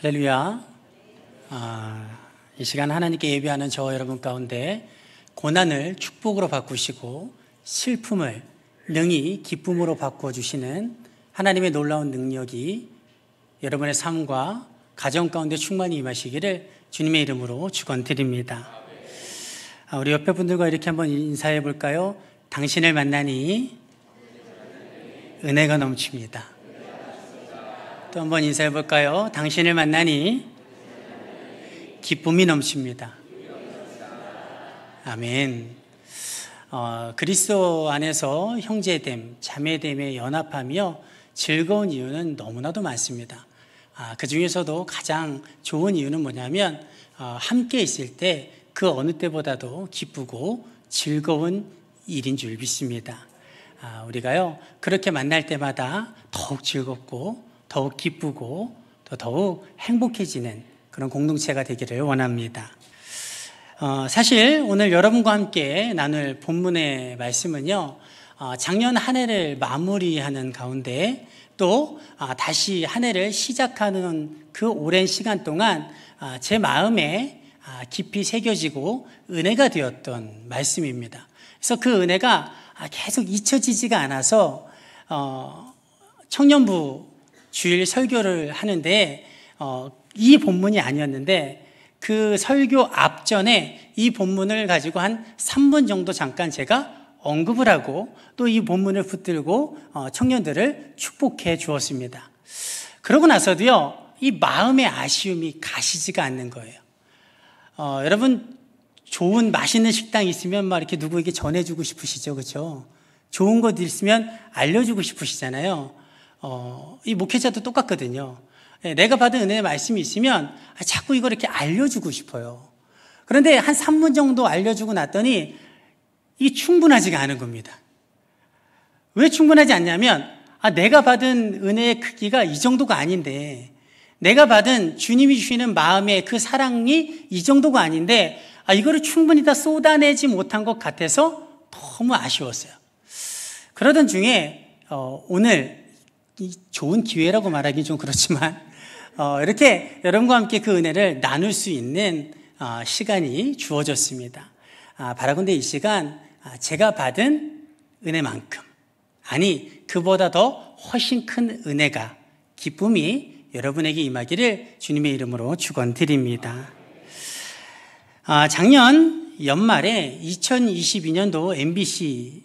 할렐루야. 이 시간 하나님께 예배하는 저와 여러분 가운데 고난을 축복으로 바꾸시고 슬픔을 능히 기쁨으로 바꿔주시는 하나님의 놀라운 능력이 여러분의 삶과 가정 가운데 충만히 임하시기를 주님의 이름으로 축원드립니다. 우리 옆에 분들과 이렇게 한번 인사해 볼까요? 당신을 만나니 은혜가 넘칩니다. 또 한번 인사해 볼까요? 당신을 만나니 기쁨이 넘칩니다. 아멘. 그리스도 안에서 형제됨, 자매됨에 연합하며 즐거운 이유는 너무나도 많습니다. 그 중에서도 가장 좋은 이유는 뭐냐면 함께 있을 때 그 어느 때보다도 기쁘고 즐거운 일인 줄 믿습니다. 우리가요 그렇게 만날 때마다 더욱 즐겁고 더욱 기쁘고 더욱 행복해지는 그런 공동체가 되기를 원합니다. 사실 오늘 여러분과 함께 나눌 본문의 말씀은요, 작년 한 해를 마무리하는 가운데 또 다시 한 해를 시작하는 그 오랜 시간 동안 제 마음에 깊이 새겨지고 은혜가 되었던 말씀입니다. 그래서 그 은혜가 계속 잊혀지지가 않아서 청년부 주일 설교를 하는데 이 본문이 아니었는데 그 설교 앞전에 이 본문을 가지고 한 3분 정도 잠깐 제가 언급을 하고 또 이 본문을 붙들고 청년들을 축복해 주었습니다. 그러고 나서도요, 이 마음의 아쉬움이 가시지가 않는 거예요. 여러분, 좋은 맛있는 식당 있으면 막 이렇게 누구에게 전해주고 싶으시죠, 그렇죠? 좋은 것 있으면 알려주고 싶으시잖아요. 이 목회자도 똑같거든요. 내가 받은 은혜의 말씀이 있으면 자꾸 이걸 이렇게 알려주고 싶어요. 그런데 한 3분 정도 알려주고 났더니 이 충분하지가 않은 겁니다. 왜 충분하지 않냐면 내가 받은 은혜의 크기가 이 정도가 아닌데, 내가 받은 주님이 주시는 마음의 그 사랑이 이 정도가 아닌데 이거를 충분히 다 쏟아내지 못한 것 같아서 너무 아쉬웠어요. 그러던 중에 오늘 좋은 기회라고 말하기 좀 그렇지만 이렇게 여러분과 함께 그 은혜를 나눌 수 있는 시간이 주어졌습니다. 바라건대 이 시간 제가 받은 은혜만큼, 아니 그보다 더 훨씬 큰 은혜가, 기쁨이 여러분에게 임하기를 주님의 이름으로 축원드립니다. 작년 연말에 2022년도 MBC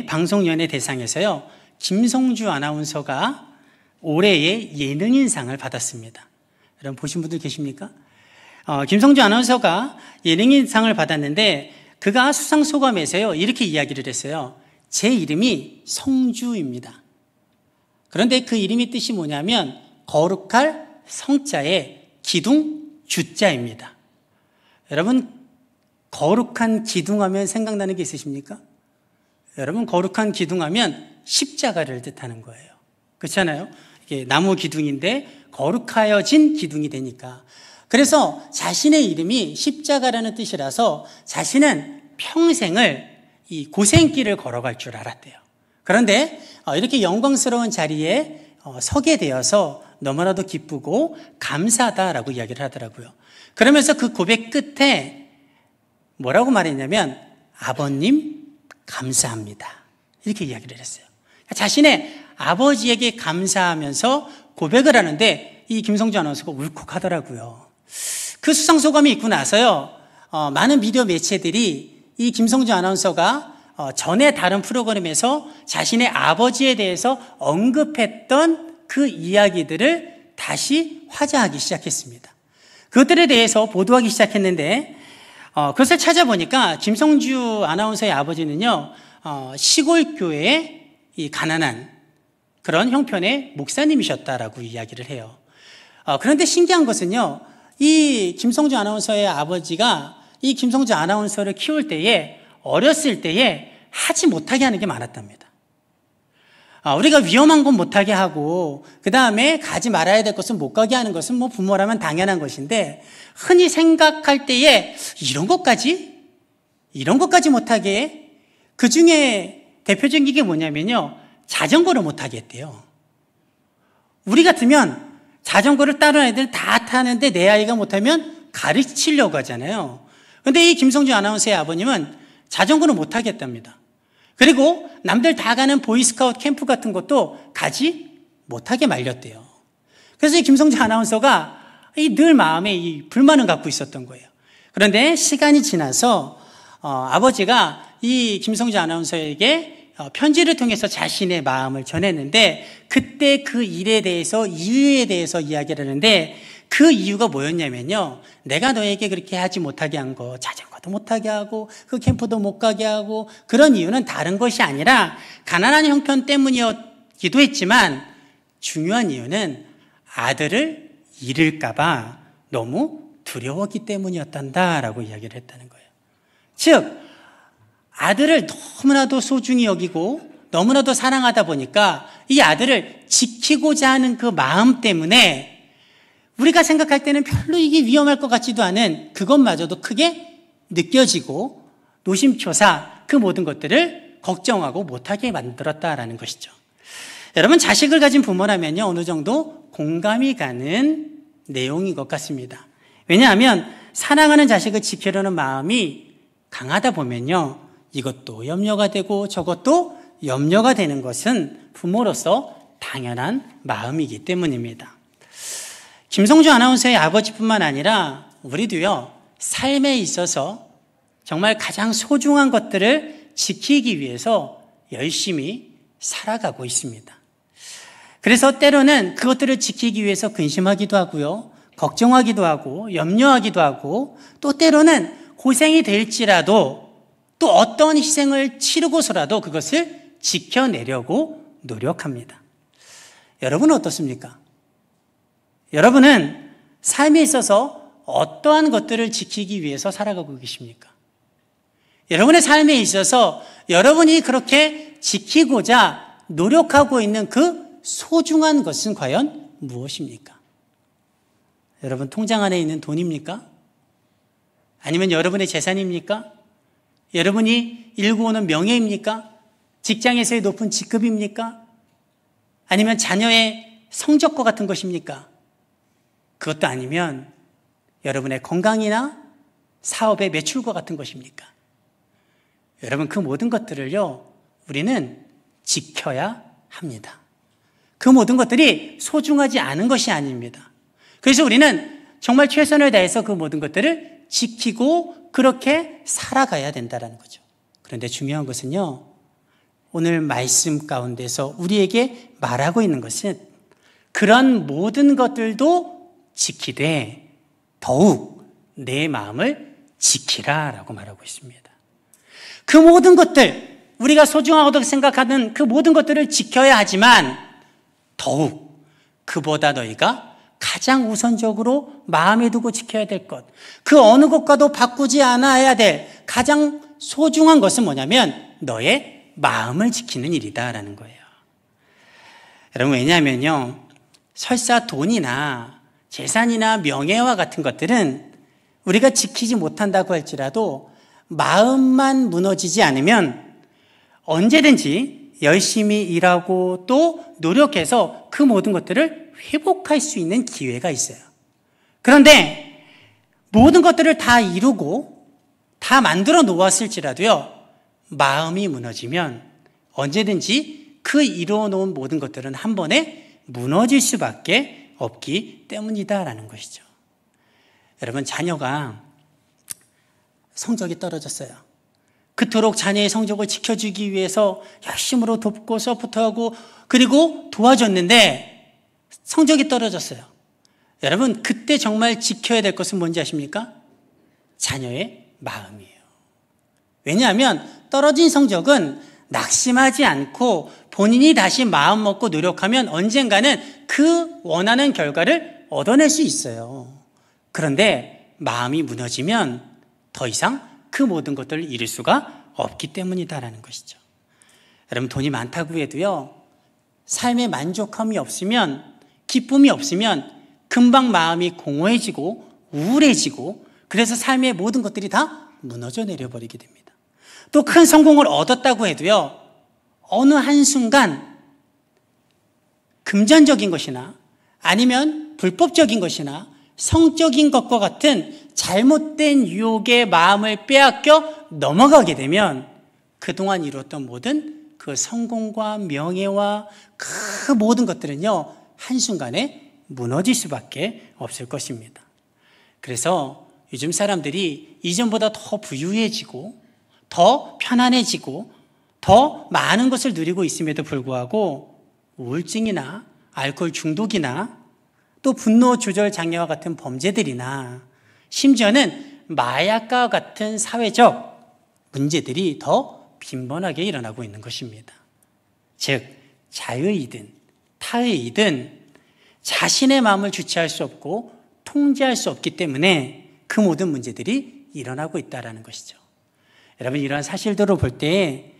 방송연예 대상에서요, 김성주 아나운서가 올해의 예능인상을 받았습니다. 여러분 보신 분들 계십니까? 김성주 아나운서가 예능인상을 받았는데 그가 수상소감에서요 이렇게 이야기를 했어요. 제 이름이 성주입니다. 그런데 그 이름이 뜻이 뭐냐면 거룩할 성자의 기둥 주자입니다. 여러분, 거룩한 기둥하면 생각나는 게 있으십니까? 여러분, 거룩한 기둥하면 십자가를 뜻하는 거예요. 그렇잖아요? 이게 나무 기둥인데 거룩하여진 기둥이 되니까. 그래서 자신의 이름이 십자가라는 뜻이라서 자신은 평생을 이 고생길을 걸어갈 줄 알았대요. 그런데 이렇게 영광스러운 자리에 서게 되어서 너무나도 기쁘고 감사하다라고 이야기를 하더라고요. 그러면서 그 고백 끝에 뭐라고 말했냐면 아버님 감사합니다, 이렇게 이야기를 했어요. 자신의 아버지에게 감사하면서 고백을 하는데 이 김성주 아나운서가 울컥하더라고요. 그 수상소감이 있고 나서요, 많은 미디어 매체들이 이 김성주 아나운서가 전에 다른 프로그램에서 자신의 아버지에 대해서 언급했던 그 이야기들을 다시 화제하기 시작했습니다. 그것들에 대해서 보도하기 시작했는데 그것을 찾아보니까 김성주 아나운서의 아버지는요, 시골 교회의 이 가난한 그런 형편의 목사님이셨다라고 이야기를 해요. 그런데 신기한 것은요, 이 김성주 아나운서의 아버지가 이 김성주 아나운서를 키울 때에, 어렸을 때에 하지 못하게 하는 게 많았답니다. 우리가 위험한 건 못하게 하고 그 다음에 가지 말아야 될 것은 못 가게 하는 것은 뭐 부모라면 당연한 것인데, 흔히 생각할 때에 이런 것까지 못하게 해? 그 중에 대표적인 게 뭐냐면요, 자전거를 못하게 했대요. 우리 같으면 자전거를 다른 아이들 다 타는데 내 아이가 못하면 가르치려고 하잖아요. 그런데 이 김성주 아나운서의 아버님은 자전거는 못 타겠답니다. 그리고 남들 다 가는 보이스카우트 캠프 같은 것도 가지 못하게 말렸대요. 그래서 이 김성주 아나운서가 늘 마음에 이 불만을 갖고 있었던 거예요. 그런데 시간이 지나서 아버지가 이 김성주 아나운서에게 편지를 통해서 자신의 마음을 전했는데, 그때 그 일에 대해서, 이유에 대해서 이야기를 하는데, 그 이유가 뭐였냐면요, 내가 너에게 그렇게 하지 못하게 한 거, 자전거도 못하게 하고 그 캠프도 못 가게 하고, 그런 이유는 다른 것이 아니라 가난한 형편 때문이었기도 했지만, 중요한 이유는 아들을 잃을까 봐 너무 두려웠기 때문이었단다라고 이야기를 했다는 거예요. 즉, 아들을 너무나도 소중히 여기고 너무나도 사랑하다 보니까 이 아들을 지키고자 하는 그 마음 때문에 우리가 생각할 때는 별로 이게 위험할 것 같지도 않은 그것마저도 크게 느껴지고 노심초사 그 모든 것들을 걱정하고 못하게 만들었다라는 것이죠. 여러분, 자식을 가진 부모라면요, 어느 정도 공감이 가는 내용인 것 같습니다. 왜냐하면 사랑하는 자식을 지키려는 마음이 강하다 보면요, 이것도 염려가 되고 저것도 염려가 되는 것은 부모로서 당연한 마음이기 때문입니다. 김성주 아나운서의 아버지뿐만 아니라 우리도요, 삶에 있어서 정말 가장 소중한 것들을 지키기 위해서 열심히 살아가고 있습니다. 그래서 때로는 그것들을 지키기 위해서 근심하기도 하고요, 걱정하기도 하고 염려하기도 하고, 또 때로는 고생이 될지라도 또 어떤 희생을 치르고서라도 그것을 지켜내려고 노력합니다. 여러분은 어떻습니까? 여러분은 삶에 있어서 어떠한 것들을 지키기 위해서 살아가고 계십니까? 여러분의 삶에 있어서 여러분이 그렇게 지키고자 노력하고 있는 그 소중한 것은 과연 무엇입니까? 여러분 통장 안에 있는 돈입니까? 아니면 여러분의 재산입니까? 여러분이 일구오는 명예입니까? 직장에서의 높은 직급입니까? 아니면 자녀의 성적과 같은 것입니까? 그것도 아니면 여러분의 건강이나 사업의 매출과 같은 것입니까? 여러분, 그 모든 것들을요, 우리는 지켜야 합니다. 그 모든 것들이 소중하지 않은 것이 아닙니다. 그래서 우리는 정말 최선을 다해서 그 모든 것들을 지키고 그렇게 살아가야 된다는 거죠. 그런데 중요한 것은요, 오늘 말씀 가운데서 우리에게 말하고 있는 것은 그런 모든 것들도 지키되 더욱 내 마음을 지키라라고 말하고 있습니다. 그 모든 것들, 우리가 소중하다고 생각하는 그 모든 것들을 지켜야 하지만 더욱 그보다 너희가 가장 우선적으로 마음에 두고 지켜야 될 것, 그 어느 것과도 바꾸지 않아야 될 가장 소중한 것은 뭐냐면 너의 마음을 지키는 일이다라는 거예요. 여러분, 왜냐하면요, 설사 돈이나 재산이나 명예와 같은 것들은 우리가 지키지 못한다고 할지라도 마음만 무너지지 않으면 언제든지 열심히 일하고 또 노력해서 그 모든 것들을 회복할 수 있는 기회가 있어요. 그런데 모든 것들을 다 이루고 다 만들어 놓았을지라도요, 마음이 무너지면 언제든지 그 이루어 놓은 모든 것들은 한 번에 무너질 수밖에 없기 때문이다라는 것이죠. 여러분, 자녀가 성적이 떨어졌어요. 그토록 자녀의 성적을 지켜주기 위해서 열심으로 돕고 서포트하고 그리고 도와줬는데 성적이 떨어졌어요. 여러분, 그때 정말 지켜야 될 것은 뭔지 아십니까? 자녀의 마음이에요. 왜냐하면 떨어진 성적은 낙심하지 않고 본인이 다시 마음 먹고 노력하면 언젠가는 그 원하는 결과를 얻어낼 수 있어요. 그런데 마음이 무너지면 더 이상 그 모든 것들을 이룰 수가 없기 때문이다라는 것이죠. 여러분, 돈이 많다고 해도요, 삶에 만족함이 없으면, 기쁨이 없으면 금방 마음이 공허해지고 우울해지고, 그래서 삶의 모든 것들이 다 무너져 내려버리게 됩니다. 또 큰 성공을 얻었다고 해도요, 어느 한순간 금전적인 것이나 아니면 불법적인 것이나 성적인 것과 같은 잘못된 유혹에 마음을 빼앗겨 넘어가게 되면 그동안 이루었던 모든 그 성공과 명예와 그 모든 것들은요, 한순간에 무너질 수밖에 없을 것입니다. 그래서 요즘 사람들이 이전보다 더 부유해지고 더 편안해지고 더 많은 것을 누리고 있음에도 불구하고 우울증이나 알코올 중독이나 또 분노 조절 장애와 같은 범죄들이나 심지어는 마약과 같은 사회적 문제들이 더 빈번하게 일어나고 있는 것입니다. 즉 자의이든 타의이든 자신의 마음을 주체할 수 없고 통제할 수 없기 때문에 그 모든 문제들이 일어나고 있다는 것이죠. 여러분, 이러한 사실들을 볼 때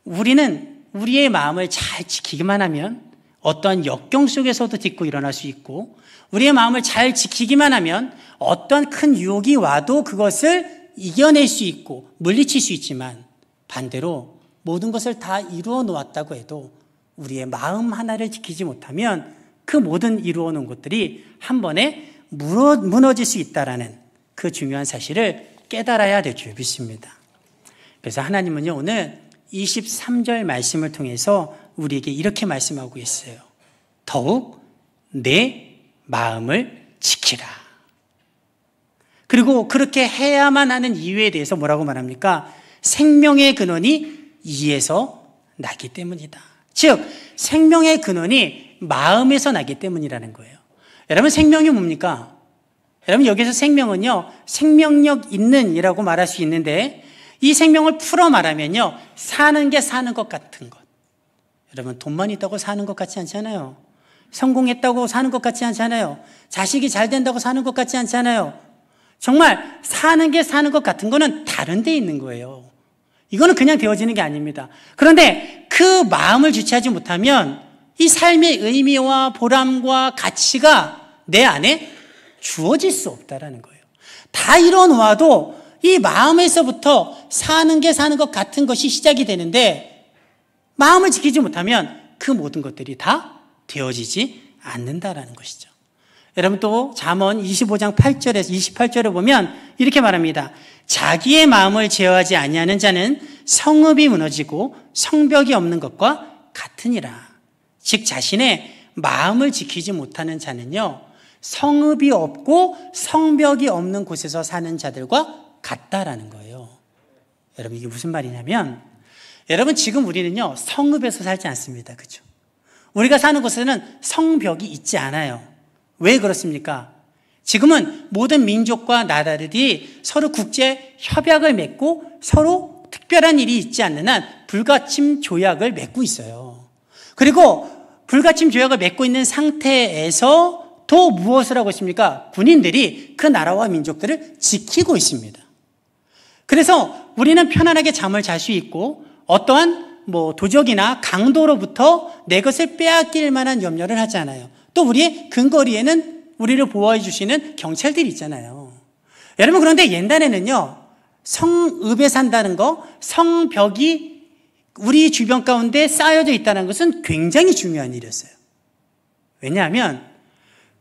우리는 우리의 마음을 잘 지키기만 하면 어떠한 역경 속에서도 딛고 일어날 수 있고, 우리의 마음을 잘 지키기만 하면 어떤 큰 유혹이 와도 그것을 이겨낼 수 있고 물리칠 수 있지만, 반대로 모든 것을 다 이루어 놓았다고 해도 우리의 마음 하나를 지키지 못하면 그 모든 이루어 놓은 것들이 한 번에 무너질 수 있다는 그 중요한 사실을 깨달아야 될 줄 믿습니다. 그래서 하나님은요, 오늘 23절 말씀을 통해서 우리에게 이렇게 말씀하고 있어요. 더욱 내 마음을 지키라. 그리고 그렇게 해야만 하는 이유에 대해서 뭐라고 말합니까? 생명의 근원이 이에서 나기 때문이다. 즉 생명의 근원이 마음에서 나기 때문이라는 거예요. 여러분, 생명이 뭡니까? 여러분, 여기서 생명은요, 생명력 있는 이라고 말할 수 있는데, 이 생명을 풀어 말하면요, 사는 게 사는 것 같은 것. 여러분, 돈만 있다고 사는 것 같지 않잖아요. 성공했다고 사는 것 같지 않잖아요. 자식이 잘 된다고 사는 것 같지 않잖아요. 정말 사는 게 사는 것 같은 거는 다른 데 있는 거예요. 이거는 그냥 되어지는 게 아닙니다. 그런데 그 마음을 주체하지 못하면 이 삶의 의미와 보람과 가치가 내 안에 주어질 수 없다라는 거예요. 다 이뤄 놓아도 이 마음에서부터 사는 게 사는 것 같은 것이 시작이 되는데, 마음을 지키지 못하면 그 모든 것들이 다 되어지지 않는다라는 것이죠. 여러분, 또 잠언 25장 8절에서 28절에 보면 이렇게 말합니다. 자기의 마음을 제어하지 아니하는 자는 성읍이 무너지고 성벽이 없는 것과 같으니라. 즉 자신의 마음을 지키지 못하는 자는요, 성읍이 없고 성벽이 없는 곳에서 사는 자들과 같다라는 거예요. 여러분, 이게 무슨 말이냐면, 여러분, 지금 우리는요, 성읍에서 살지 않습니다. 그렇죠? 우리가 사는 곳에는 성벽이 있지 않아요. 왜 그렇습니까? 지금은 모든 민족과 나라들이 서로 국제 협약을 맺고 서로 특별한 일이 있지 않는 한 불가침 조약을 맺고 있어요. 그리고 불가침 조약을 맺고 있는 상태에서 또 무엇을 하고 있습니까? 군인들이 그 나라와 민족들을 지키고 있습니다. 그래서 우리는 편안하게 잠을 잘 수 있고, 어떠한 도적이나 강도로부터 내 것을 빼앗길 만한 염려를 하지 않아요. 또 우리의 근거리에는 우리를 보호해 주시는 경찰들이 있잖아요. 여러분, 그런데 옛날에는요, 성읍에 산다는 거, 성벽이 우리 주변 가운데 쌓여져 있다는 것은 굉장히 중요한 일이었어요. 왜냐하면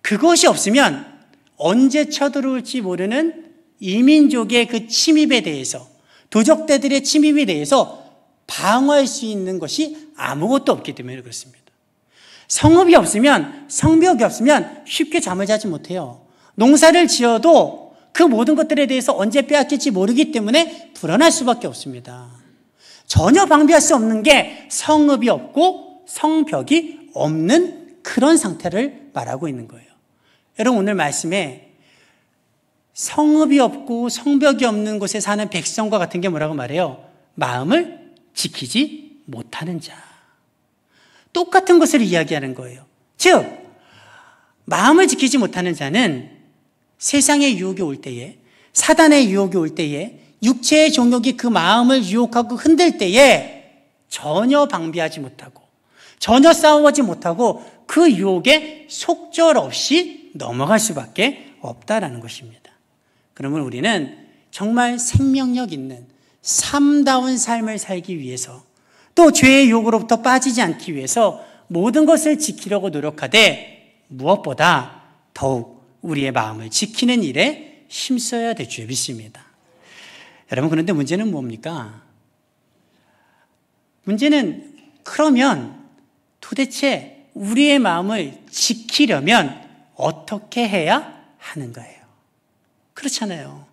그것이 없으면 언제 쳐들어올지 모르는 이민족의 그 침입에 대해서, 도적대들의 침입에 대해서 방어할 수 있는 것이 아무것도 없기 때문에 그렇습니다. 성읍이 없으면, 성벽이 없으면 쉽게 잠을 자지 못해요. 농사를 지어도 그 모든 것들에 대해서 언제 빼앗길지 모르기 때문에 불안할 수밖에 없습니다. 전혀 방비할 수 없는 게 성읍이 없고 성벽이 없는 그런 상태를 말하고 있는 거예요. 여러분, 오늘 말씀에 성읍이 없고 성벽이 없는 곳에 사는 백성과 같은 게 뭐라고 말해요? 마음을 지키지 못하는 자. 똑같은 것을 이야기하는 거예요. 즉, 마음을 지키지 못하는 자는 세상의 유혹이 올 때에, 사단의 유혹이 올 때에, 육체의 종욕이 그 마음을 유혹하고 흔들 때에 전혀 방비하지 못하고, 전혀 싸워하지 못하고 그 유혹에 속절없이 넘어갈 수밖에 없다라는 것입니다. 그러면 우리는 정말 생명력 있는 삶다운 삶을 살기 위해서, 또 죄의 유혹으로부터 빠지지 않기 위해서 모든 것을 지키려고 노력하되 무엇보다 더욱 우리의 마음을 지키는 일에 힘써야 될 줄 믿습니다. 여러분, 그런데 문제는 뭡니까? 문제는 그러면 도대체 우리의 마음을 지키려면 어떻게 해야 하는 거예요? 그렇잖아요.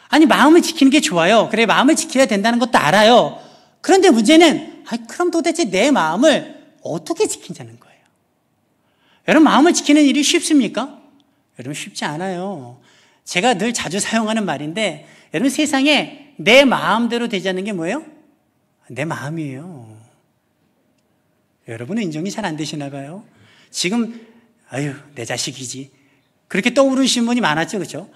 아니, 마음을 지키는 게 좋아요. 그래, 마음을 지켜야 된다는 것도 알아요. 그런데 문제는 그럼 도대체 내 마음을 어떻게 지킨다는 거예요? 여러분, 마음을 지키는 일이 쉽습니까? 여러분, 쉽지 않아요. 제가 늘 자주 사용하는 말인데, 여러분, 세상에 내 마음대로 되지 않는 게 뭐예요? 내 마음이에요. 여러분은 인정이 잘 안 되시나 봐요. 지금 내 자식이지, 그렇게 떠오르시는 분이 많았죠, 그렇죠?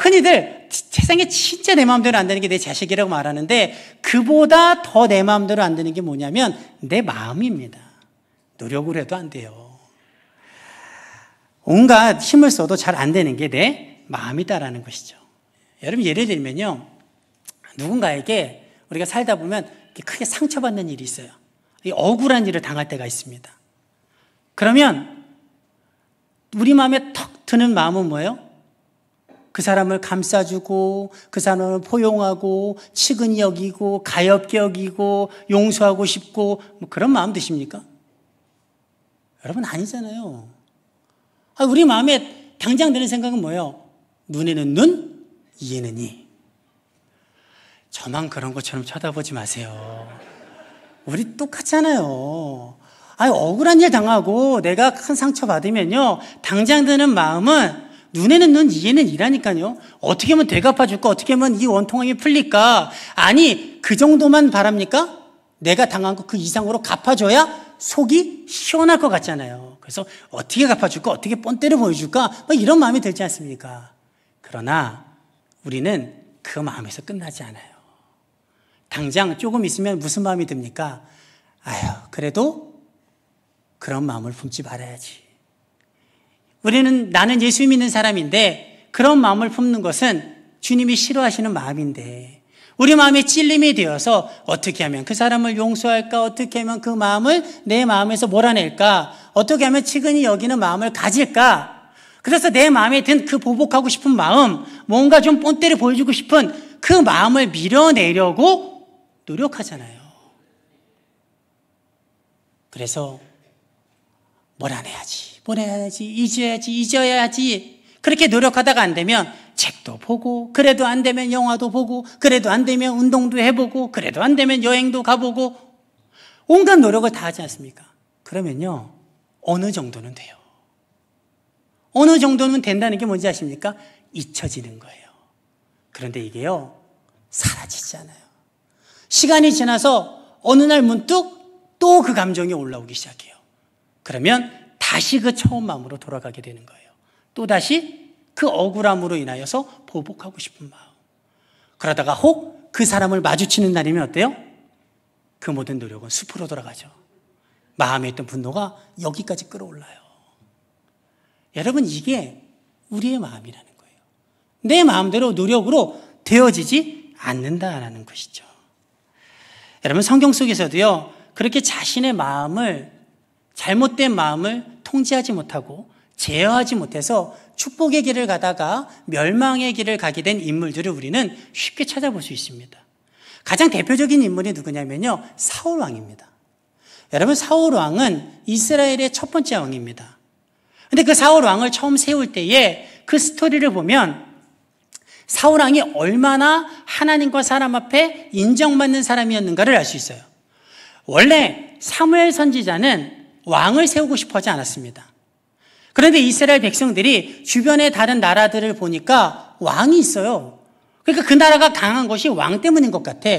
흔히들 세상에 진짜 내 마음대로 안 되는 게 내 자식이라고 말하는데, 그보다 더 내 마음대로 안 되는 게 뭐냐면 내 마음입니다. 노력을 해도 안 돼요. 온갖 힘을 써도 잘 안 되는 게 내 마음이다라는 것이죠. 여러분, 예를 들면요, 누군가에게 우리가 살다 보면 크게 상처받는 일이 있어요. 억울한 일을 당할 때가 있습니다. 그러면 우리 마음에 턱 드는 마음은 뭐예요? 그 사람을 감싸주고, 그 사람을 포용하고, 측은히 여기고, 가엾게 여기고, 용서하고 싶고, 뭐 그런 마음 드십니까? 여러분, 아니잖아요. 우리 마음에 당장 드는 생각은 뭐예요? 눈에는 눈, 이에는 이. 저만 그런 것처럼 쳐다보지 마세요. 우리 똑같잖아요. 억울한 일 당하고 내가 큰 상처 받으면요, 당장 드는 마음은 눈에는 눈, 이에는 이라니까요. 어떻게 하면 되갚아줄까? 어떻게 하면 이 원통함이 풀릴까? 아니, 그 정도만 바랍니까? 내가 당한 거 그 이상으로 갚아줘야 속이 시원할 것 같잖아요. 그래서 어떻게 갚아줄까? 어떻게 뻔때려 보여줄까? 이런 마음이 들지 않습니까? 그러나 우리는 그 마음에서 끝나지 않아요. 당장 조금 있으면 무슨 마음이 듭니까? 그래도 그런 마음을 품지 말아야지. 나는 예수 믿는 사람인데 그런 마음을 품는 것은 주님이 싫어하시는 마음인데, 우리 마음에 찔림이 되어서 어떻게 하면 그 사람을 용서할까? 어떻게 하면 그 마음을 내 마음에서 몰아낼까? 어떻게 하면 측은히 여기는 마음을 가질까? 그래서 내 마음에 든 그 보복하고 싶은 마음, 뭔가 좀 뻔때려 보여주고 싶은 그 마음을 밀어내려고 노력하잖아요. 그래서 몰아내야지, 잊어야지. 그렇게 노력하다가 안 되면 책도 보고, 그래도 안 되면 영화도 보고, 그래도 안 되면 운동도 해보고, 그래도 안 되면 여행도 가보고, 온갖 노력을 다 하지 않습니까? 그러면요, 어느 정도는 돼요. 어느 정도는 된다는 게 뭔지 아십니까? 잊혀지는 거예요. 그런데 이게요, 사라지잖아요. 시간이 지나서 어느 날 문득 또 그 감정이 올라오기 시작해요. 그러면 다시 그 처음 마음으로 돌아가게 되는 거예요. 또다시 그 억울함으로 인하여서 보복하고 싶은 마음. 그러다가 혹 그 사람을 마주치는 날이면 어때요? 그 모든 노력은 숲으로 돌아가죠. 마음에 있던 분노가 여기까지 끌어올라요. 여러분, 이게 우리의 마음이라는 거예요. 내 마음대로 노력으로 되어지지 않는다라는 것이죠. 여러분, 성경 속에서도요, 그렇게 자신의 마음을, 잘못된 마음을 통제하지 못하고 제어하지 못해서 축복의 길을 가다가 멸망의 길을 가게 된 인물들을 우리는 쉽게 찾아볼 수 있습니다. 가장 대표적인 인물이 누구냐면요, 사울 왕입니다. 여러분, 사울 왕은 이스라엘의 첫 번째 왕입니다. 근데 그 사울 왕을 처음 세울 때에 그 스토리를 보면 사울 왕이 얼마나 하나님과 사람 앞에 인정받는 사람이었는가를 알 수 있어요. 원래 사무엘 선지자는 왕을 세우고 싶어 하지 않았습니다. 그런데 이스라엘 백성들이 주변의 다른 나라들을 보니까 왕이 있어요. 그러니까 그 나라가 강한 것이 왕 때문인 것 같아.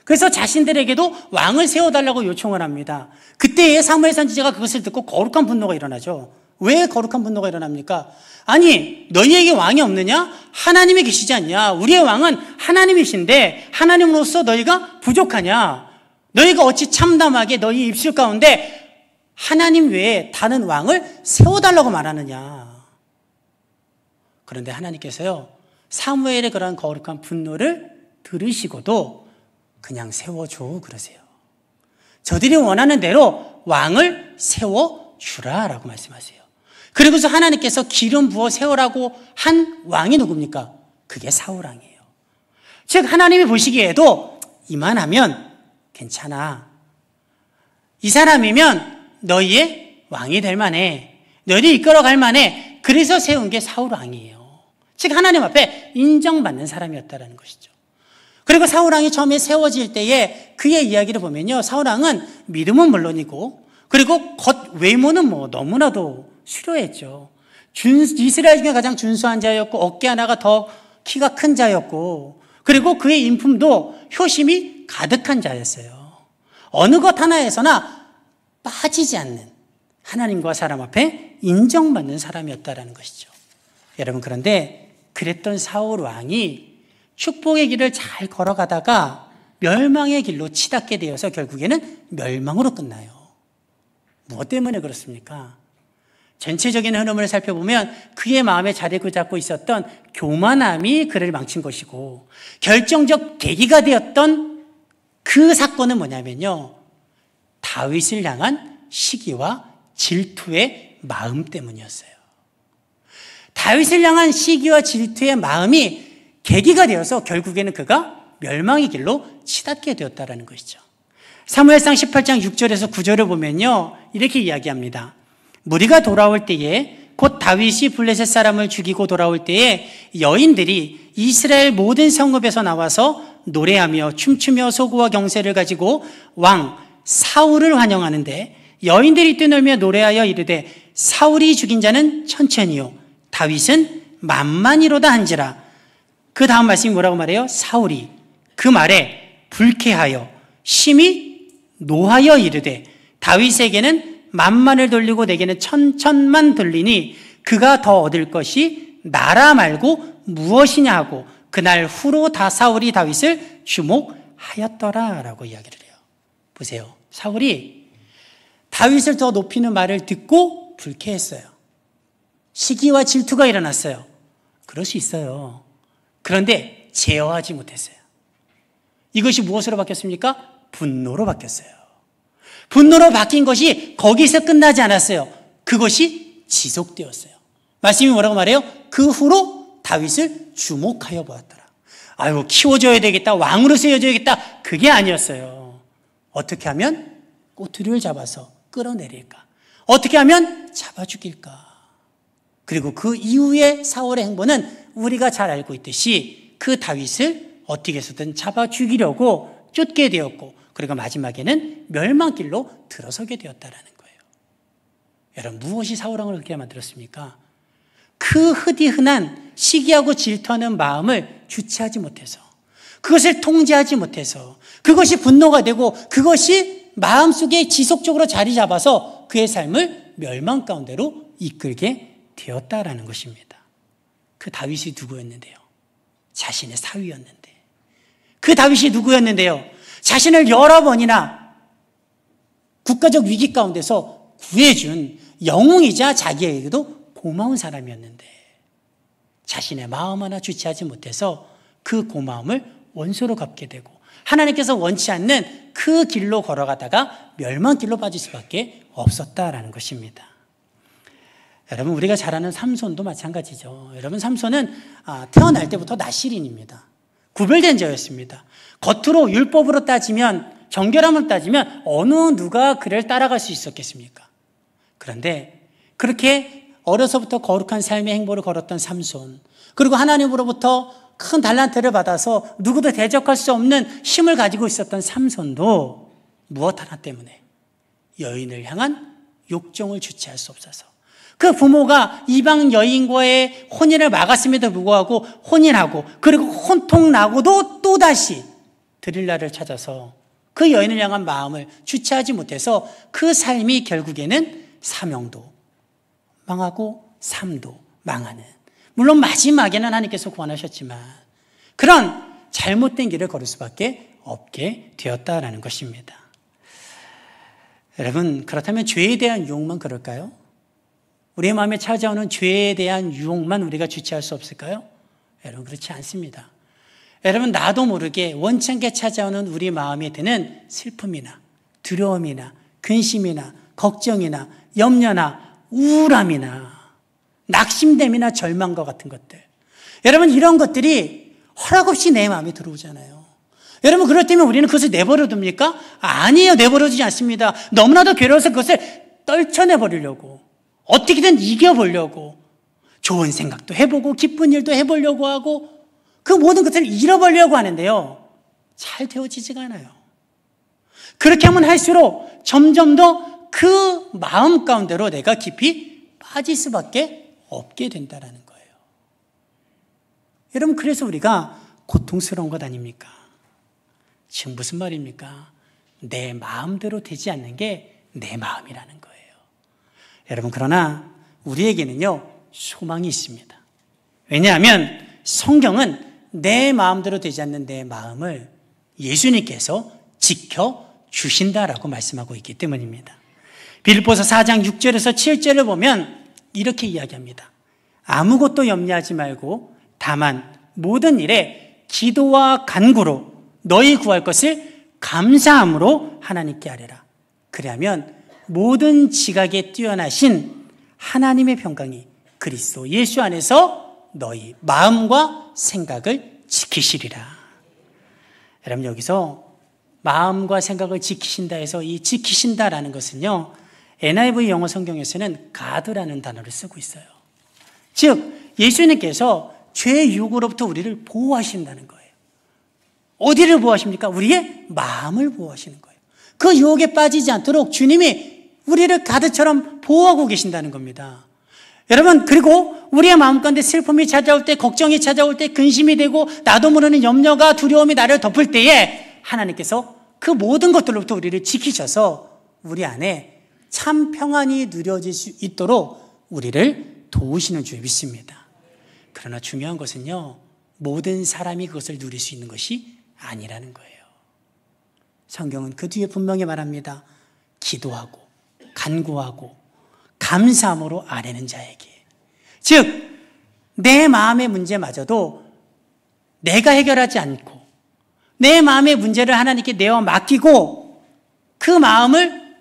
그래서 자신들에게도 왕을 세워달라고 요청을 합니다. 그때에 사무엘 선지자가 그것을 듣고 거룩한 분노가 일어나죠. 왜 거룩한 분노가 일어납니까? 아니, 너희에게 왕이 없느냐? 하나님이 계시지 않냐? 우리의 왕은 하나님이신데 하나님으로서 너희가 부족하냐? 너희가 어찌 참담하게 너희 입술 가운데 하나님 외에 다른 왕을 세워달라고 말하느냐? 그런데 하나님께서요, 사무엘의 그런 거룩한 분노를 들으시고도 그냥 세워줘 그러세요. 저들이 원하는 대로 왕을 세워주라라고 말씀하세요. 그리고서 하나님께서 기름 부어 세우라고 한 왕이 누굽니까? 그게 사울 왕이에요. 즉 하나님이 보시기에도 이만하면 괜찮아. 이 사람이면 너희의 왕이 될 만해. 너희를 이끌어갈 만해. 그래서 세운 게 사울 왕이에요. 즉 하나님 앞에 인정받는 사람이었다는 것이죠. 그리고 사울 왕이 처음에 세워질 때에 그의 이야기를 보면요, 사울 왕은 믿음은 물론이고 그리고 겉 외모는 너무나도 수려했죠. 이스라엘 중에 가장 준수한 자였고 어깨 하나가 더 키가 큰 자였고 그리고 그의 인품도 효심이 가득한 자였어요. 어느 것 하나에서나 빠지지 않는 하나님과 사람 앞에 인정받는 사람이었다는 것이죠. 여러분, 그런데 그랬던 사울 왕이 축복의 길을 잘 걸어가다가 멸망의 길로 치닫게 되어서 결국에는 멸망으로 끝나요. 무엇 때문에 그렇습니까? 전체적인 흐름을 살펴보면 그의 마음에 자리를 잡고 있었던 교만함이 그를 망친 것이고 결정적 계기가 되었던 그 사건은 뭐냐면요, 다윗을 향한 시기와 질투의 마음 때문이었어요. 다윗을 향한 시기와 질투의 마음이 계기가 되어서 결국에는 그가 멸망의 길로 치닫게 되었다는 것이죠. 사무엘상 18장 6절에서 9절을 보면요, 이렇게 이야기합니다. 무리가 돌아올 때에 곧 다윗이 블레셋 사람을 죽이고 돌아올 때에 여인들이 이스라엘 모든 성읍에서 나와서 노래하며 춤추며 소고와 경세를 가지고 왕 사울을 환영하는데 여인들이 뛰놀며 노래하여 이르되 사울이 죽인 자는 천천히요 다윗은 만만이로다 한지라. 그 다음 말씀이 뭐라고 말해요? 사울이 그 말에 불쾌하여 심히 노하여 이르되 다윗에게는 만만을 돌리고 내게는 천천만 돌리니 그가 더 얻을 것이 나라 말고 무엇이냐 하고 그날 후로 다 사울이 다윗을 주목하였더라 라고 이야기를 해요. 보세요. 사울이 다윗을 더 높이는 말을 듣고 불쾌했어요. 시기와 질투가 일어났어요. 그럴 수 있어요. 그런데 제어하지 못했어요. 이것이 무엇으로 바뀌었습니까? 분노로 바뀌었어요. 분노로 바뀐 것이 거기서 끝나지 않았어요. 그것이 지속되었어요. 말씀이 뭐라고 말해요? 그 후로 다윗을 주목하여 보았더라. 아이고, 키워줘야 되겠다, 왕으로 세워줘야겠다, 그게 아니었어요. 어떻게 하면 꼬투리를 잡아서 끌어내릴까? 어떻게 하면 잡아 죽일까? 그리고 그 이후의 사울의 행보는 우리가 잘 알고 있듯이 그 다윗을 어떻게 해서든 잡아 죽이려고 쫓게 되었고 그리고 마지막에는 멸망길로 들어서게 되었다는 거예요. 여러분, 무엇이 사울 왕을 그렇게 만들었습니까? 그 흔한 시기하고 질투하는 마음을 주체하지 못해서, 그것을 통제하지 못해서, 그것이 분노가 되고 그것이 마음속에 지속적으로 자리 잡아서 그의 삶을 멸망 가운데로 이끌게 되었다라는 것입니다. 그 다윗이 누구였는데요? 자신의 사위였는데. 그 다윗이 누구였는데요? 자신을 여러 번이나 국가적 위기 가운데서 구해준 영웅이자 자기에게도 고마운 사람이었는데 자신의 마음 하나 주체하지 못해서 그 고마움을 원수로 갚게 되고 하나님께서 원치 않는 그 길로 걸어가다가 멸망길로 빠질 수밖에 없었다라는 것입니다. 여러분, 우리가 잘 아는 삼손도 마찬가지죠. 여러분, 삼손은 태어날 때부터 나실인입니다. 구별된 자였습니다. 겉으로 율법으로 따지면, 정결함을 따지면 어느 누가 그를 따라갈 수 있었겠습니까? 그런데 그렇게 어려서부터 거룩한 삶의 행보를 걸었던 삼손, 그리고 하나님으로부터 큰 달란트를 받아서 누구도 대적할 수 없는 힘을 가지고 있었던 삼손도 무엇 하나 때문에 여인을 향한 욕정을 주체할 수 없어서 그 부모가 이방 여인과의 혼인을 막았음에도 불구하고 혼인하고 그리고 혼통나고도 또다시 드릴라를 찾아서 그 여인을 향한 마음을 주체하지 못해서 그 삶이 결국에는 사명도 망하고 삶도 망하는, 물론 마지막에는 하나님께서 구원하셨지만 그런 잘못된 길을 걸을 수밖에 없게 되었다라는 것입니다. 여러분, 그렇다면 죄에 대한 유혹만 그럴까요? 우리의 마음에 찾아오는 죄에 대한 유혹만 우리가 주체할 수 없을까요? 여러분, 그렇지 않습니다. 여러분, 나도 모르게 원치 않게 찾아오는 우리 마음에 드는 슬픔이나 두려움이나 근심이나 걱정이나 염려나 우울함이나 낙심됨이나 절망과 같은 것들. 여러분, 이런 것들이 허락 없이 내 마음에 들어오잖아요. 여러분, 그럴 때면 우리는 그것을 내버려 둡니까? 아니에요. 내버려 두지 않습니다. 너무나도 괴로워서 그것을 떨쳐내버리려고, 어떻게든 이겨보려고, 좋은 생각도 해보고 기쁜 일도 해보려고 하고 그 모든 것을 잃어버리려고 하는데요, 잘 되어지지가 않아요. 그렇게 하면 할수록 점점 더 그 마음 가운데로 내가 깊이 빠질 수밖에 없게 된다는 거예요. 여러분, 그래서 우리가 고통스러운 것 아닙니까? 지금 무슨 말입니까? 내 마음대로 되지 않는 게 내 마음이라는 거예요. 여러분, 그러나 우리에게는요, 소망이 있습니다. 왜냐하면 성경은 내 마음대로 되지 않는 내 마음을 예수님께서 지켜주신다라고 말씀하고 있기 때문입니다. 빌립보서 4장 6절에서 7절을 보면 이렇게 이야기합니다. 아무것도 염려하지 말고 다만 모든 일에 기도와 간구로 너희 구할 것을 감사함으로 하나님께 아뢰라. 그리하면 모든 지각에 뛰어나신 하나님의 평강이 그리스도 예수 안에서 너희 마음과 생각을 지키시리라. 여러분, 여기서 마음과 생각을 지키신다 해서 이 지키신다라는 것은요, NIV 영어 성경에서는 가드라는 단어를 쓰고 있어요. 즉, 예수님께서 죄의 유혹으로부터 우리를 보호하신다는 거예요. 어디를 보호하십니까? 우리의 마음을 보호하시는 거예요. 그 유혹에 빠지지 않도록 주님이 우리를 가드처럼 보호하고 계신다는 겁니다. 여러분, 그리고 우리의 마음 가운데 슬픔이 찾아올 때, 걱정이 찾아올 때, 근심이 되고 나도 모르는 염려가, 두려움이 나를 덮을 때에 하나님께서 그 모든 것들로부터 우리를 지키셔서 우리 안에 참 평안이 누려질 수 있도록 우리를 도우시는 줄 믿습니다. 그러나 중요한 것은요, 모든 사람이 그것을 누릴 수 있는 것이 아니라는 거예요. 성경은 그 뒤에 분명히 말합니다. 기도하고 간구하고 감사함으로 아뢰는 자에게. 즉, 내 마음의 문제마저도 내가 해결하지 않고 내 마음의 문제를 하나님께 내어 맡기고 그 마음을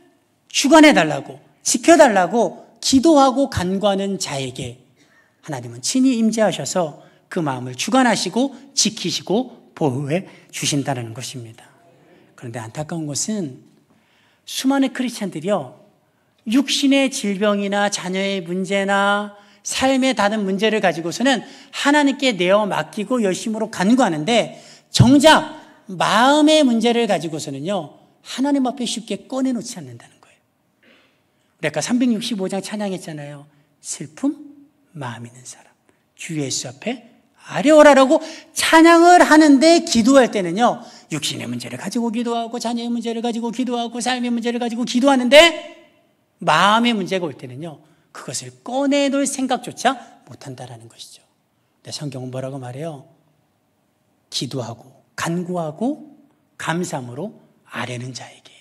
주관해달라고, 지켜달라고 기도하고 간구하는 자에게 하나님은 친히 임재하셔서 그 마음을 주관하시고 지키시고 보호해 주신다는 것입니다. 그런데 안타까운 것은 수많은 크리스찬들이요, 육신의 질병이나 자녀의 문제나 삶의 다른 문제를 가지고서는 하나님께 내어 맡기고 열심으로 간구하는데 정작 마음의 문제를 가지고서는요, 하나님 앞에 쉽게 꺼내놓지 않는다는 거예요. 우리 아까 365장 찬양했잖아요. 슬픔, 마음 있는 사람, 주 예수 앞에 아뢰오라라고 찬양을 하는데 기도할 때는요, 육신의 문제를 가지고 기도하고 자녀의 문제를 가지고 기도하고 삶의 문제를 가지고 기도하는데 마음의 문제가 올 때는요, 그것을 꺼내놓을 생각조차 못한다라는 것이죠. 근데 성경은 뭐라고 말해요? 기도하고 간구하고 감사함으로 아뢰는 자에게.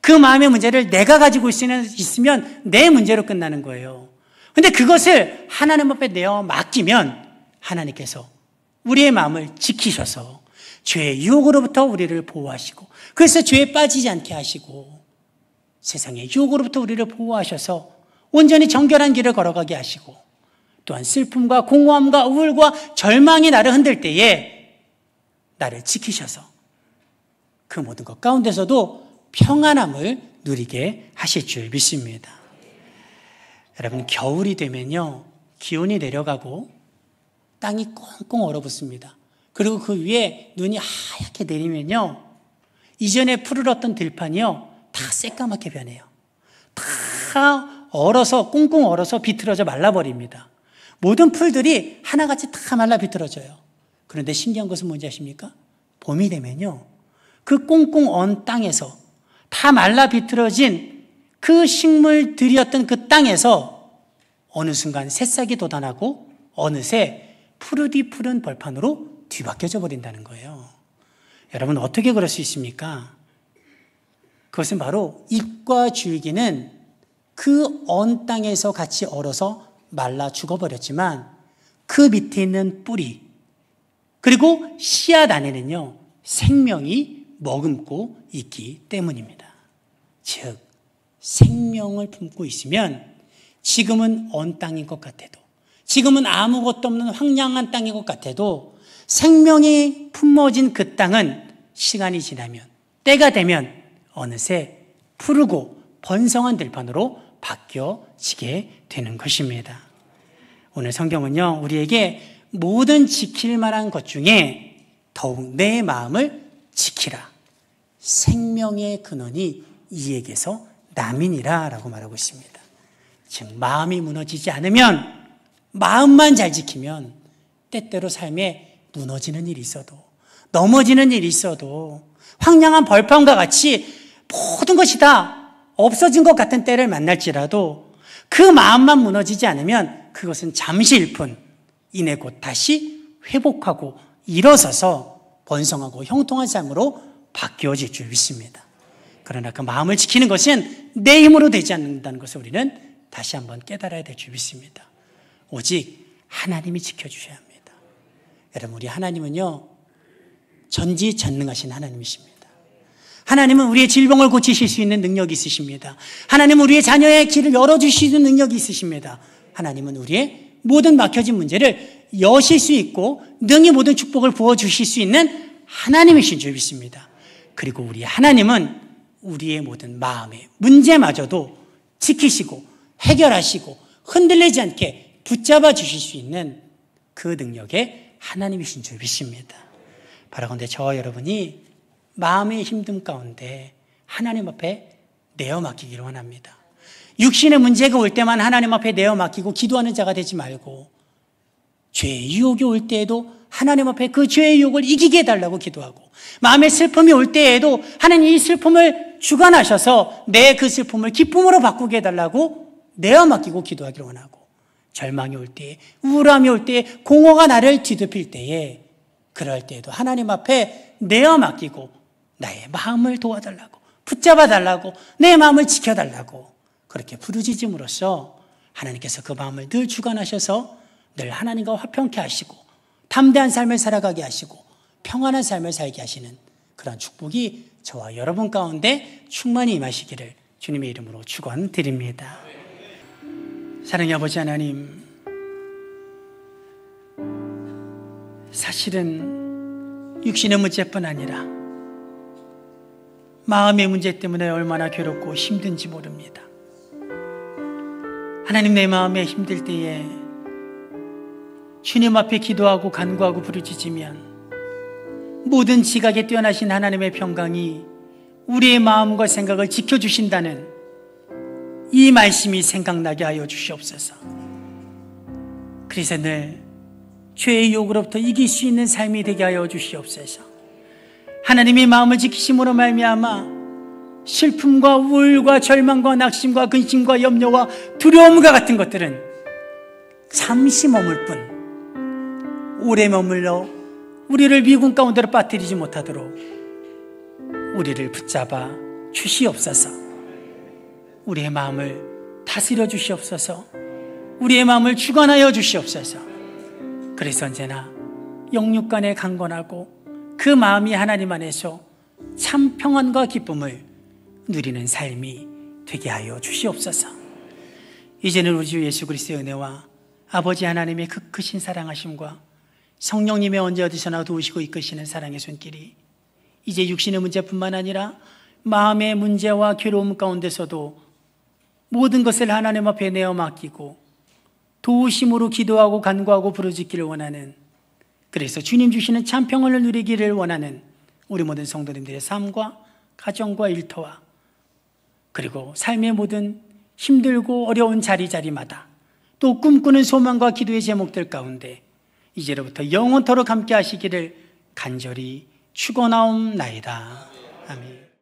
그 마음의 문제를 내가 가지고 있으면 내 문제로 끝나는 거예요. 근데 그것을 하나님 앞에 내어 맡기면 하나님께서 우리의 마음을 지키셔서 죄의 유혹으로부터 우리를 보호하시고, 그래서 죄에 빠지지 않게 하시고 세상의 유혹으로부터 우리를 보호하셔서 온전히 정결한 길을 걸어가게 하시고, 또한 슬픔과 공허함과 우울과 절망이 나를 흔들 때에 나를 지키셔서 그 모든 것 가운데서도 평안함을 누리게 하실 줄 믿습니다. 여러분, 겨울이 되면요, 기온이 내려가고 땅이 꽁꽁 얼어붙습니다. 그리고 그 위에 눈이 하얗게 내리면요, 이전에 푸르렀던 들판이요, 다 새까맣게 변해요. 다 얼어서, 꽁꽁 얼어서 비틀어져 말라버립니다. 모든 풀들이 하나같이 다 말라 비틀어져요. 그런데 신기한 것은 뭔지 아십니까? 봄이 되면요, 그 꽁꽁 언 땅에서 다 말라 비틀어진 그 식물들이었던 그 땅에서 어느 순간 새싹이 돋아나고 어느새 푸르디 푸른 벌판으로 뒤바뀌어져 버린다는 거예요. 여러분, 어떻게 그럴 수 있습니까? 그것은 바로 잎과 줄기는 그 언 땅에서 같이 얼어서 말라 죽어버렸지만 그 밑에 있는 뿌리, 그리고 씨앗 안에는요, 생명이 머금고 있기 때문입니다. 즉, 생명을 품고 있으면 지금은 언 땅인 것 같아도 지금은 아무것도 없는 황량한 땅인 것 같아도 생명이 품어진 그 땅은 시간이 지나면, 때가 되면 어느새 푸르고 번성한 들판으로 바뀌어지게 되는 것입니다. 오늘 성경은요, 우리에게 모든 지킬 만한 것 중에 더욱 내 마음을 지키라. 생명의 근원이 이에게서 남이니라 라고 말하고 있습니다. 즉 마음이 무너지지 않으면, 마음만 잘 지키면 때때로 삶에 무너지는 일이 있어도, 넘어지는 일이 있어도, 황량한 벌판과 같이 모든 것이 다 없어진 것 같은 때를 만날지라도 그 마음만 무너지지 않으면 그것은 잠시일 뿐 이내 곧 다시 회복하고 일어서서 번성하고 형통한 삶으로 바뀌어질 줄 믿습니다. 그러나 그 마음을 지키는 것은 내 힘으로 되지 않는다는 것을 우리는 다시 한번 깨달아야 될 줄 믿습니다. 오직 하나님이 지켜주셔야 합니다. 여러분, 우리 하나님은요, 전지전능하신 하나님이십니다. 하나님은 우리의 질병을 고치실 수 있는 능력이 있으십니다. 하나님은 우리의 자녀의 길을 열어주시는 능력이 있으십니다. 하나님은 우리의 모든 막혀진 문제를 여실 수 있고 능히 모든 축복을 부어주실 수 있는 하나님이신 줄 믿습니다. 그리고 우리 하나님은 우리의 모든 마음의 문제마저도 지키시고 해결하시고 흔들리지 않게 붙잡아 주실 수 있는 그 능력의 하나님이신 줄 믿습니다. 바라건대 저와 여러분이 마음의 힘듦 가운데 하나님 앞에 내어 맡기기를 원합니다. 육신의 문제가 올 때만 하나님 앞에 내어 맡기고 기도하는 자가 되지 말고, 죄의 유혹이 올 때에도 하나님 앞에 그 죄의 유혹을 이기게 해달라고 기도하고, 마음의 슬픔이 올 때에도 하나님 이 슬픔을 주관하셔서 내 그 슬픔을 기쁨으로 바꾸게 해달라고 내어 맡기고 기도하기를 원하고, 절망이 올 때에, 우울함이 올 때에, 공허가 나를 뒤덮일 때에, 그럴 때에도 하나님 앞에 내어 맡기고 나의 마음을 도와달라고, 붙잡아 달라고, 내 마음을 지켜달라고 그렇게 부르짖음으로써 하나님께서 그 마음을 늘 주관하셔서 늘 하나님과 화평케 하시고 담대한 삶을 살아가게 하시고 평안한 삶을 살게 하시는 그런 축복이 저와 여러분 가운데 충만히 임하시기를 주님의 이름으로 축원드립니다. 사랑의 아버지 하나님, 사실은 육신의 문제뿐 아니라 마음의 문제 때문에 얼마나 괴롭고 힘든지 모릅니다. 하나님, 내 마음에 힘들 때에 주님 앞에 기도하고 간구하고 부르짖으면 모든 지각에 뛰어나신 하나님의 평강이 우리의 마음과 생각을 지켜주신다는 이 말씀이 생각나게 하여 주시옵소서. 그래서 늘 죄의 유혹으로부터 이길 수 있는 삶이 되게 하여 주시옵소서. 하나님의 마음을 지키심으로 말미암아 슬픔과 우울과 절망과 낙심과 근심과 염려와 두려움과 같은 것들은 잠시 머물 뿐 오래 머물러 우리를 미궁 가운데로 빠뜨리지 못하도록 우리를 붙잡아 주시옵소서. 우리의 마음을 다스려 주시옵소서. 우리의 마음을 주관하여 주시옵소서. 그래서 언제나 영육간에 강건하고 그 마음이 하나님 안에서 참 평안과 기쁨을 누리는 삶이 되게 하여 주시옵소서. 이제는 우리 주 예수 그리스도의 은혜와 아버지 하나님의 그 크신 사랑하심과 성령님의 언제 어디서나 도우시고 이끄시는 사랑의 손길이 이제 육신의 문제뿐만 아니라 마음의 문제와 괴로움 가운데서도 모든 것을 하나님 앞에 내어 맡기고 도우심으로 기도하고 간구하고 부르짖기를 원하는, 그래서 주님 주시는 참 평안을 누리기를 원하는 우리 모든 성도님들의 삶과 가정과 일터와 그리고 삶의 모든 힘들고 어려운 자리자리마다 또 꿈꾸는 소망과 기도의 제목들 가운데 이제로부터 영원토록 함께 하시기를 간절히 축원하옵나이다. 아멘.